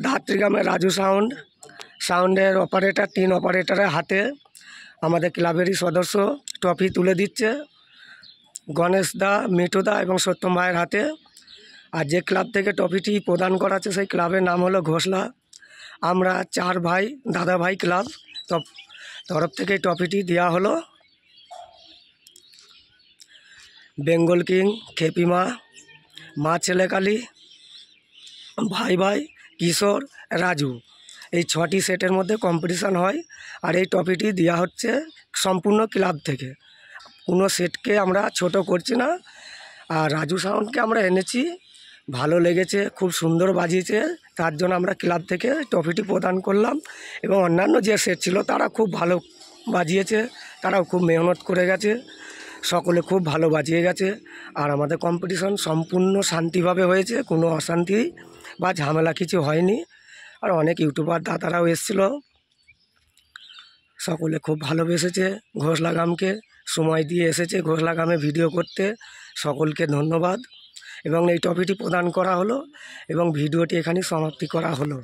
ধাত্রী গ্রামের রাজু সাউন্ডের অপারেটর, 3 অপারেটরের হাতে আমাদের ক্লাবেরই সদস্য ট্রফি তুলে দিচ্ছে গণেশ দা, মিঠু দা এবং সত্যম ভাইয়ের হাতে। আর যে ক্লাব থেকে ট্রফিটি প্রদান করাচ্ছে সেই ক্লাবের নাম হলো ঘোষলা। আমরা 4 ভাই দাদা ভাই ক্লাব তরফ থেকে ট্রফিটি দেওয়া হলো। বেঙ্গল কিং, খেপিমা, মা ছেলেকালী, ভাই ভাই, কিশোর, রাজু, এই 6টি সেটের মধ্যে কম্পিটিশান হয়। আর এই ট্রফিটি দেওয়া হচ্ছে সম্পূর্ণ ক্লাব থেকে, কোনো সেটকে আমরা ছোট করছি না। আর রাজু সাউন্ডকে আমরা এনেছি, ভালো লেগেছে, খুব সুন্দর বাজিয়েছে, তার জন্য আমরা ক্লাব থেকে ট্রফিটি প্রদান করলাম। এবং অন্যান্য যে সেট ছিল তারা খুব ভালো বাজিয়েছে, তারাও খুব মেহনত করে গেছে, সকলে খুব ভালো বাজিয়ে গেছে। আর আমাদের কম্পিটিশন সম্পূর্ণ শান্তিভাবে হয়েছে, কোনো অশান্তি বা ঝামেলা কিছু হয়নি। আর অনেক ইউটিউবার দাদারাও এসেছিল, সকলে খুব ভালোবেসেছে ঘোষলা গ্রামকে, সময় দিয়ে এসেছে ঘোষলা গ্রামে ভিডিও করতে, সকলকে ধন্যবাদ। এবং এই ট্রফিটি প্রদান করা হলো এবং ভিডিওটি এখানে সমাপ্তি করা হলো।